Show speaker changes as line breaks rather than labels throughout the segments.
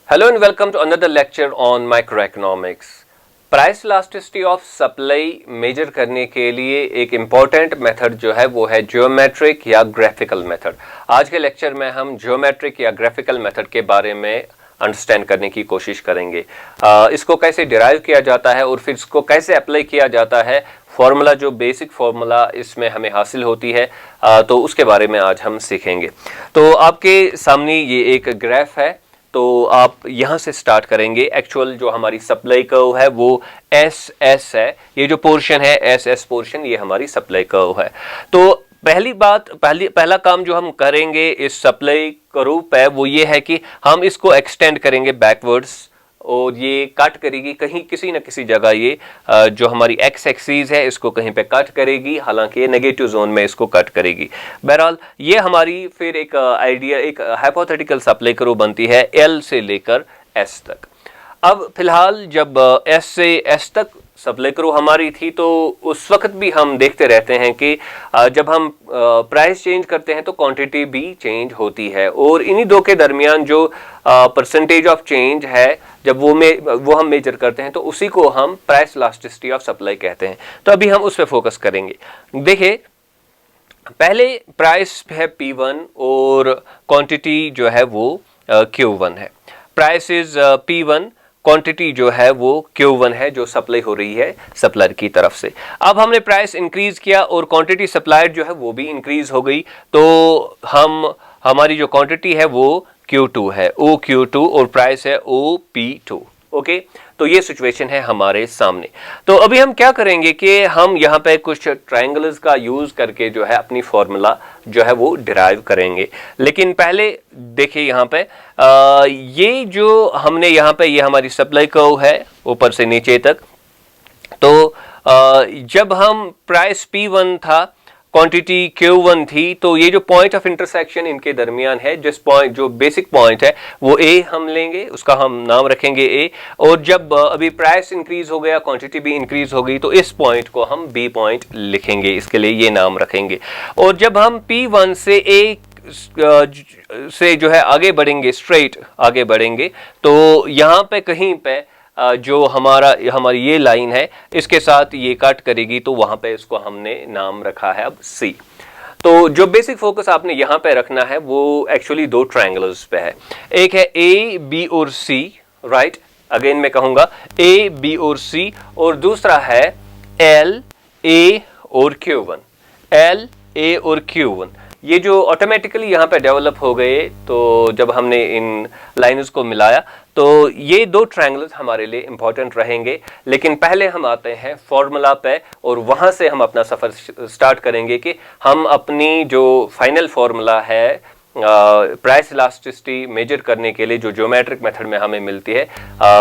Hello and welcome to another lecture on microeconomics. Price elasticity of supply measure करने के लिए एक important method जो है वो है जियोमेट्रिक या ग्राफिकल मेथड। आज के लेक्चर में हम जियोमेट्रिक या ग्राफिकल मेथड के बारे में अंडरस्टैंड करने की कोशिश करेंगे। इसको कैसे डिराइव किया जाता है और फिर इसको कैसे अप्लाई किया जाता है, फॉर्मूला जो बेसिक फॉर्मूला इसमें हमें हासिल होती है, तो उसके बारे में आज हम सीखेंगे। तो आपके सामने ये एक ग्राफ है, तो आप यहाँ से स्टार्ट करेंगे। एक्चुअल जो हमारी सप्लाई कर्व है वो एस एस है, ये जो पोर्शन है एस एस पोर्शन, ये हमारी सप्लाई कर्व है। तो पहला काम जो हम करेंगे इस सप्लाई कर्व पे वो ये है कि हम इसको एक्सटेंड करेंगे बैकवर्ड्स, और ये कट करेगी कहीं किसी न किसी जगह। ये जो हमारी एक्स एक्सिस है इसको कहीं पे कट करेगी, हालांकि ये नेगेटिव जोन में इसको कट करेगी। बहरहाल ये हमारी फिर एक आइडिया, एक हाइपोथेटिकल सप्लाई कर्व बनती है एल से लेकर एस तक। अब फिलहाल जब एस से एस तक सप्लाई कर्व हमारी थी, तो उस वक्त भी हम देखते रहते हैं कि जब हम प्राइस चेंज करते हैं तो क्वांटिटी भी चेंज होती है, और इन्हीं दो के दरमियान जो परसेंटेज ऑफ चेंज है जब वो हम मेजर करते हैं तो उसी को हम प्राइस इलास्टिसिटी ऑफ सप्लाई कहते हैं। तो अभी हम उस पर फोकस करेंगे। देखिए, पहले प्राइस है P1 और क्वांटिटी जो है वो Q1 है। प्राइस इज P1, क्वांटिटी जो है वो Q1 है जो सप्लाई हो रही है सप्लायर की तरफ से। अब हमने प्राइस इंक्रीज किया और क्वांटिटी सप्लायर जो है वो भी इंक्रीज हो गई, तो हमारी जो क्वांटिटी है वो Q2 है, OQ2, और प्राइस है OP2। ओके, तो ये सिचुएशन है हमारे सामने। तो अभी हम क्या करेंगे कि हम यहाँ पे कुछ ट्रायंगल्स का यूज करके जो है अपनी फॉर्मूला जो है वो डिराइव करेंगे। लेकिन पहले देखिए यहाँ पे ये जो हमने यहाँ पे, ये हमारी सप्लाई कर्व है ऊपर से नीचे तक। तो जब हम प्राइस P1 था, क्वांटिटी Q1 थी, तो ये जो पॉइंट ऑफ इंटरसेक्शन इनके दरमियान है, जिस पॉइंट जो बेसिक पॉइंट है वो A हम लेंगे, उसका हम नाम रखेंगे A। और जब अभी प्राइस इंक्रीज हो गया, क्वांटिटी भी इंक्रीज हो गई, तो इस पॉइंट को हम B पॉइंट लिखेंगे, इसके लिए ये नाम रखेंगे। और जब हम P1 से A से जो है आगे बढ़ेंगे, स्ट्रेट आगे बढ़ेंगे, तो यहाँ पे कहीं पे जो हमारी ये लाइन है इसके साथ ये कट करेगी, तो वहां पे इसको हमने नाम रखा है अब C। तो जो बेसिक फोकस आपने यहाँ पे रखना है वो एक्चुअली दो ट्रायंगल्स पे है। एक है A, B और C, राइट। अगेन मैं कहूंगा A, B और C, और दूसरा है L, A और Q1। L, A और Q1 ये जो ऑटोमेटिकली यहाँ पे डेवलप हो गए, तो जब हमने इन लाइन्स को मिलाया तो ये दो ट्रायंगल्स हमारे लिए इंपॉर्टेंट रहेंगे। लेकिन पहले हम आते हैं फॉर्मूला पे, और वहां से हम अपना सफर स्टार्ट करेंगे कि हम अपनी जो फाइनल फॉर्मूला है प्राइस इलास्टिसिटी मेजर करने के लिए जो ज्योमेट्रिक मेथड में हमें मिलती है,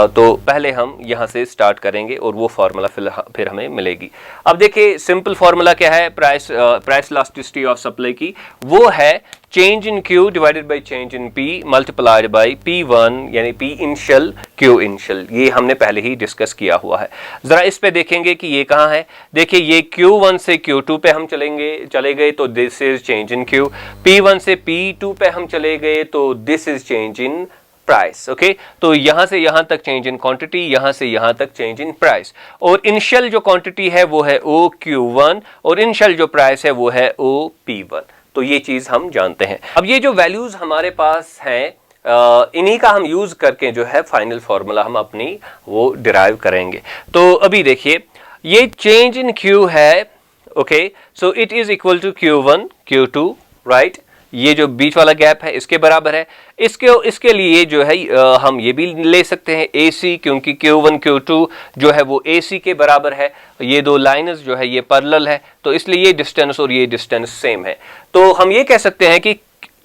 तो पहले हम यहाँ से स्टार्ट करेंगे और वो फार्मूला फिर हमें मिलेगी। अब देखिए, सिंपल फार्मूला क्या है प्राइस इलास्टिसिटी ऑफ सप्लाई की, वो है change in Q divided by change in P multiplied by P1 यानी P इनिशियल Q इनिशियल। ये हमने पहले ही डिस्कस किया हुआ है। जरा इस पे देखेंगे कि ये कहाँ है। देखिए, ये Q1 से Q2 पे हम चले गए, तो this is change in Q। P1 से P2 पे हम चले गए, तो this is change in price. Okay, तो यहां से यहां तक चेंज इन क्वांटिटी, यहां से यहां तक चेंज इन प्राइस। और इनिशियल जो क्वांटिटी है वो है OQ1, और इनिशियल जो प्राइस है वो है OP1। तो ये चीज हम जानते हैं। अब ये जो वैल्यूज हमारे पास हैं, इन्हीं का हम यूज करके जो है फाइनल फॉर्मूला हम अपनी वो डिराइव करेंगे। तो अभी देखिए, ये चेंज इन Q है, okay, so it is equal to Q1 Q2, right. ये जो बीच वाला गैप है इसके बराबर है। इसके लिए जो है हम ये भी ले सकते हैं AC, क्योंकि Q1 Q2 जो है वो AC के बराबर है। ये दो लाइन्स जो है ये पैरेलल है, तो इसलिए ये डिस्टेंस और ये डिस्टेंस सेम है। तो हम ये कह सकते हैं कि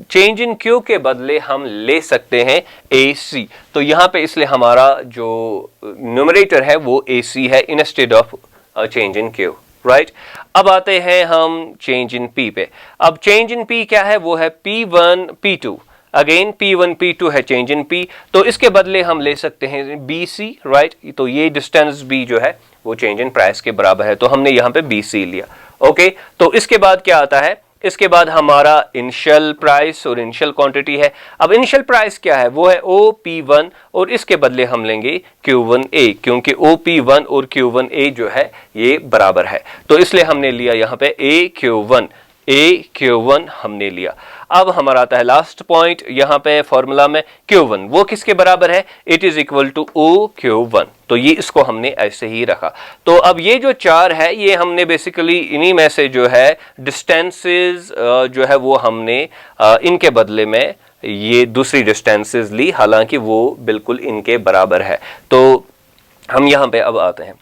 चेंज इन Q के बदले हम ले सकते हैं AC। तो यहाँ पे इसलिए हमारा जो न्यूमरेटर है वो AC है instead of change in Q, right. अब आते हैं हम चेंज इन P पे। अब चेंज इन P क्या है, वो है P1 P2। Again P1 P2 है चेंज इन P, तो इसके बदले हम ले सकते हैं BC, राइट। तो ये डिस्टेंस B जो है वो चेंज इन प्राइस के बराबर है, तो हमने यहाँ पे BC लिया। ओके, तो इसके बाद क्या आता है इसके बाद हमारा इनिशियल प्राइस और इनिशियल क्वांटिटी है। अब इनिशियल प्राइस क्या है, वो है OP1 और इसके बदले हम लेंगे Q1A, क्योंकि OP1 और Q1A जो है ये बराबर है, तो इसलिए हमने लिया यहाँ पे AQ1 हमने लिया। अब हमारा आता है लास्ट पॉइंट यहाँ पे फॉर्मूला में, Q1 वो किसके बराबर है, it is equal to OQ1, तो ये इसको हमने ऐसे ही रखा। तो अब ये जो 4 है ये हमने बेसिकली इन्हीं में से जो है डिस्टेंसेस जो है वो हमने इनके बदले में ये दूसरी डिस्टेंसेस ली, हालांकि वो बिल्कुल इनके बराबर है। तो हम यहाँ पे अब आते हैं।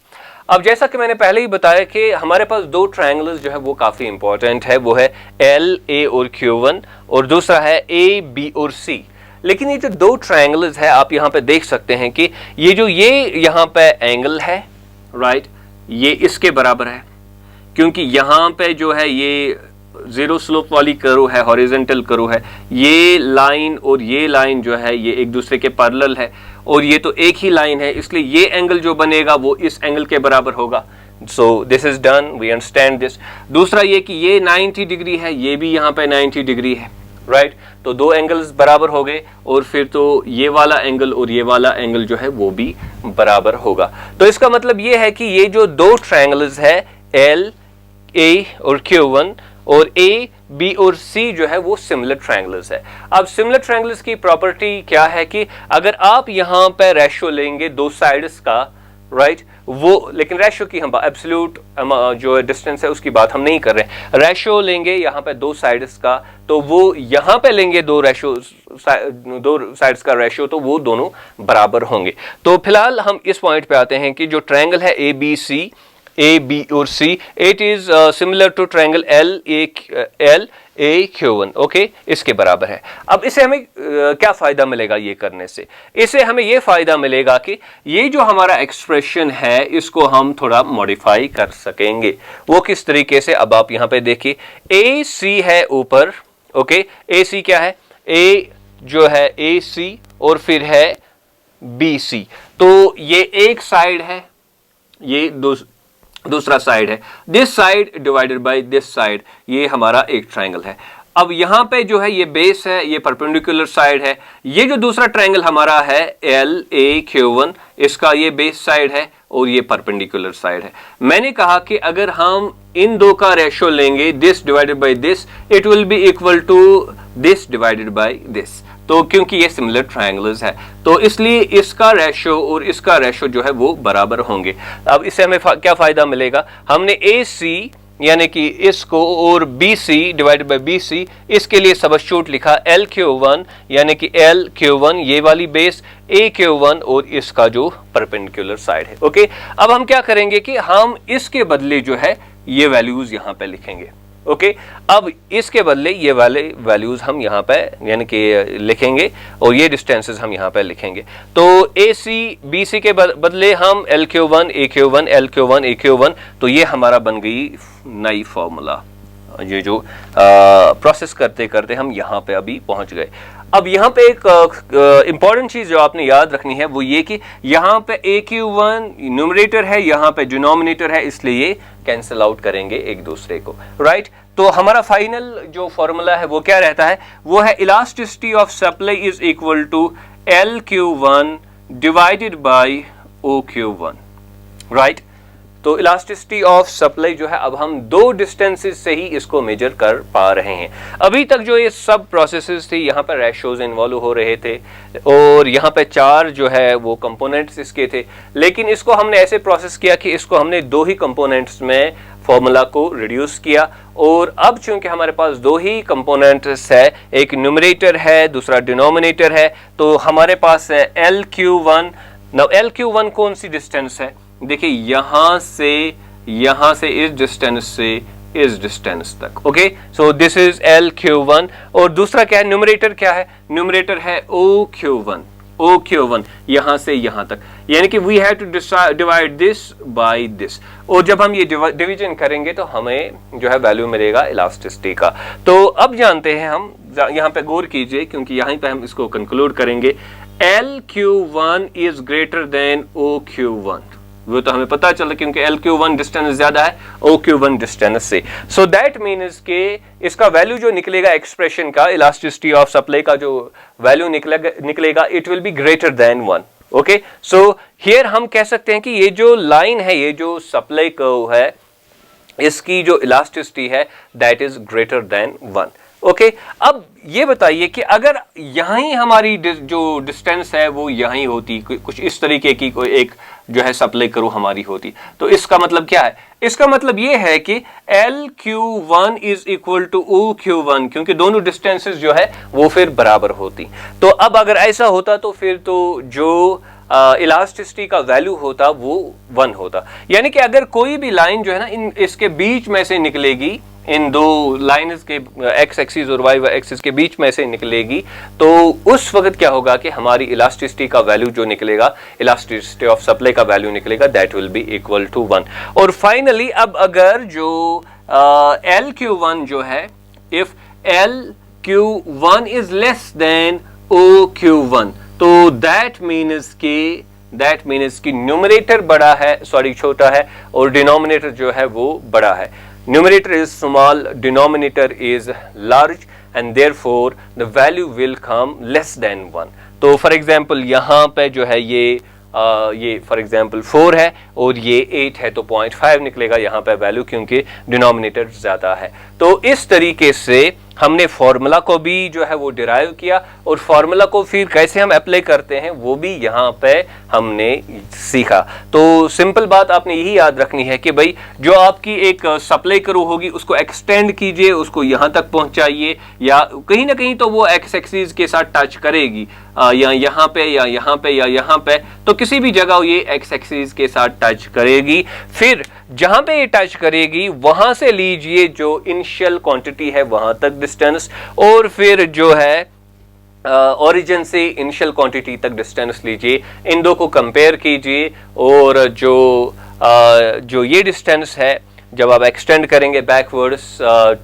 अब जैसा कि मैंने पहले ही बताया कि हमारे पास 2 ट्रायंगल्स जो है वो काफ़ी इंपॉर्टेंट है, वो है LA और Q1 और दूसरा है AB और C। लेकिन ये जो 2 ट्रायंगल्स है आप यहाँ पे देख सकते हैं कि ये यहाँ पे एंगल है, राइट, ये इसके बराबर है, क्योंकि यहाँ पे जो है ये 0 स्लोप वाली कर्व है, हॉरिजॉन्टल कर्व है, ये लाइन और ये लाइन जो है ये एक दूसरे के पैरेलल है और ये तो एक ही लाइन है, इसलिए ये एंगल जो बनेगा वो इस एंगल के बराबर होगा। So this is done, we understand this. दूसरा ये कि ये 90 डिग्री है, ये भी यहाँ पे 90 डिग्री है, राइट, तो 2 एंगल्स बराबर हो गए और फिर तो ये वाला एंगल और ये वाला एंगल जो है वो भी बराबर होगा। तो इसका मतलब ये है कि ये जो 2 ट्रायंगल्स है LA और Q1 और AB और C जो है वो सिमिलर ट्रायंगल्स है। अब सिमिलर ट्रायंगल्स की प्रॉपर्टी क्या है कि अगर आप यहाँ पे रेशियो लेंगे 2 साइड्स का, राइट, वो, लेकिन रेशियो की हम एब्सोल्यूट जो डिस्टेंस है उसकी बात हम नहीं कर रहे हैं, रेशियो लेंगे यहाँ पे 2 साइड्स का, तो वो यहाँ पे लेंगे 2 साइड्स का रेशियो, तो वो दोनों बराबर होंगे। तो फिलहाल हम इस पॉइंट पे आते हैं कि जो ट्रायंगल है AB और C, it is similar to triangle LAQ1, okay, इसके बराबर है। अब इसे हमें क्या फायदा मिलेगा ये करने से, इसे हमें ये फायदा मिलेगा कि ये जो हमारा एक्सप्रेशन है इसको हम थोड़ा मॉडिफाई कर सकेंगे। वो किस तरीके से, अब आप यहाँ पे देखिए AC है ऊपर, ओके, AC क्या है, A जो है AC और फिर है BC, तो ये एक साइड है, ये दूसरा साइड है, this side divided by this side, ये हमारा एक ट्रायंगल है। अब यहां पे जो है ये बेस है, ये परपेंडिकुलर साइड है, ये जो दूसरा ट्रायंगल हमारा है LAQ1, इसका ये बेस साइड है और ये परपेंडिकुलर साइड है। मैंने कहा कि अगर हम इन 2 का रेशियो लेंगे, this divided by this, it will be equal to this divided by this, तो क्योंकि ये सिमिलर ट्रायंगल्स है तो इसलिए इसका रेशियो और इसका रेशियो जो है वो बराबर होंगे। अब इससे हमें क्या फायदा मिलेगा, हमने AC यानी कि इसको और BC डिवाइडेड बाय BC, इसके लिए सबस्टिट्यूट लिखा LQ1 यानी कि LQ1 ये वाली बेस, AQ1 और इसका जो परपेंडिकुलर साइड है, ओके। अब हम क्या करेंगे कि हम इसके बदले जो है ये वैल्यूज यहाँ पे लिखेंगे, ओके। अब इसके बदले ये वाले वैल्यूज हम यहाँ पे यानी कि लिखेंगे और ये डिस्टेंसेस हम यहाँ पे लिखेंगे। तो AC BC के बदले हम LQ1 AQ1 LQ1 AQ1, तो ये हमारा बन गई नई फॉर्मूला। ये जो प्रोसेस करते करते हम यहाँ पे अभी पहुंच गए। अब यहाँ पे एक इंपॉर्टेंट चीज जो आपने याद रखनी है वो ये कि यहाँ पे AQ1 न्यूमरेटर है, यहाँ पे डिनोमिनेटर है, इसलिए ये कैंसिल आउट करेंगे एक दूसरे को, राइट। तो हमारा फाइनल जो फॉर्मूला है वो क्या रहता है, वो है elasticity of supply is equal to LQ1 divided by OQ1, right. तो इलास्टिसिटी ऑफ सप्लाई जो है अब हम 2 डिस्टेंसेस से ही इसको मेजर कर पा रहे हैं। अभी तक जो ये सब प्रोसेसेस थी यहाँ पर रेशियोज इन्वॉल्व हो रहे थे और यहाँ पे 4 जो है वो कंपोनेंट्स इसके थे, लेकिन इसको हमने ऐसे प्रोसेस किया कि इसको हमने 2 ही कंपोनेंट्स में फॉर्मूला को रिड्यूस किया और अब चूंकि हमारे पास 2 ही कंपोनेंट्स है, एक न्यूमरेटर है दूसरा डिनोमिनेटर है, तो हमारे पास है LQ1। नाउ LQ1 कौन सी डिस्टेंस है, देखिए यहां से इस डिस्टेंस से इस डिस्टेंस तक, okay. So this is LQ1 और दूसरा क्या है, न्यूमरेटर क्या है, न्यूमरेटर है OQ1 यहां से यहां तक, यानी कि we have to divide this by this, और जब हम ये डिवीजन करेंगे तो हमें जो है वैल्यू मिलेगा इलास्टिसिटी का। तो अब जानते हैं हम, यहां पे गौर कीजिए क्योंकि यहीं पे हम इसको कंक्लूड करेंगे, LQ1 is greater than OQ1, वो तो हमें पता चला क्योंकि LQ1 डिस्टेंस ज्यादा है OQ1 डिस्टेंस से। सो दैट मीन्स के इसका वैल्यू जो निकलेगा एक्सप्रेशन का, इलास्टिसिटी ऑफ सप्लाई का जो वैल्यू निकलेगा it will be greater than 1। Okay, so here हम कह सकते हैं कि ये जो लाइन है, ये जो सप्लाई कर्व है, इसकी जो इलास्टिसिटी है that is greater than 1। Okay, अब ये बताइए कि अगर यहीं हमारी जो डिस्टेंस है वो यहीं होती, कुछ इस तरीके की कोई एक जो है सप्लाई कर्व हमारी होती, तो इसका मतलब क्या है? इसका मतलब ये है कि LQ1 is equal to OQ1, क्योंकि दोनों डिस्टेंसेस जो है वो फिर बराबर होती। तो अब अगर ऐसा होता तो फिर तो जो इलास्टिसिटी का वैल्यू होता वो 1 होता। यानी कि अगर कोई भी लाइन जो है ना इसके बीच में से निकलेगी, इन दो लाइन्स के एक्स एक्सिस और वाई एक्सिस के बीच में से निकलेगी, तो उस वक्त क्या होगा कि हमारी इलास्टिसिटी का वैल्यू जो निकलेगा, इलास्टिसिटी ऑफ सप्लाई का वैल्यू निकलेगा, that will be equal to 1। और फाइनली अब अगर जो LQ1 जो है, if LQ1 is less than OQ1, तो दैट मीन्स कि न्यूमरेटर बड़ा है, सॉरी छोटा है, और डिनोमिनेटर जो है वो बड़ा है। Numerator is small, denominator is large, and therefore the value will come less than 1. तो for example यहाँ पे जो है ये for example 4 है और ये 8 है, तो 0.5 निकलेगा यहाँ पे वैल्यू, क्योंकि डिनोमिनेटर ज्यादा है। तो इस तरीके से हमने फॉर्मूला को भी जो है वो डिराइव किया, और फॉर्मूला को फिर कैसे हम अप्लाई करते हैं वो भी यहाँ पे हमने सीखा। तो सिंपल बात आपने यही याद रखनी है कि भाई जो आपकी एक सप्लाई कर्व होगी उसको एक्सटेंड कीजिए, उसको यहाँ तक पहुँचाइए, या कहीं ना कहीं तो वो एक्स एक्सिस के साथ टच करेगी, या यहाँ पे या यहाँ पे या यहाँ पे, तो किसी भी जगह ये एक्स एक्सिस के साथ टच करेगी। फिर जहां पे ये टच करेगी वहां से लीजिए जो इनिशियल क्वांटिटी है वहां तक डिस्टेंस, और फिर जो है ओरिजिन से इनिशियल क्वांटिटी तक डिस्टेंस लीजिए, इन दो को कंपेयर कीजिए, और जो ये डिस्टेंस है जब आप एक्सटेंड करेंगे बैकवर्ड्स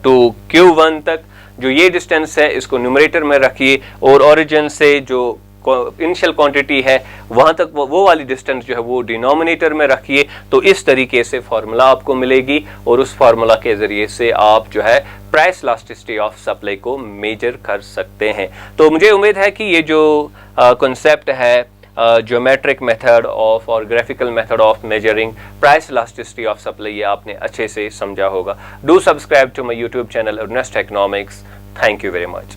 टू Q1 तक, जो ये डिस्टेंस है इसको न्यूमरेटर में रखिए, और ओरिजिन से जो इनिशियल क्वांटिटी है वहां तक वो वाली डिस्टेंस जो है वो डिनोमिनेटर में रखिए। तो इस तरीके से फॉर्मूला आपको मिलेगी, और उस फॉर्मूला के जरिए से आप जो है प्राइस इलास्टिसिटी ऑफ सप्लाई को मेजर कर सकते हैं। तो मुझे उम्मीद है कि ये जो कॉन्सेप्ट है ज्योमेट्रिक मेथड ऑफ और graphical method of measuring price elasticity of supply, ये आपने अच्छे से समझा होगा। Do subscribe to my YouTube channel Earnest Economics. Thank you very much.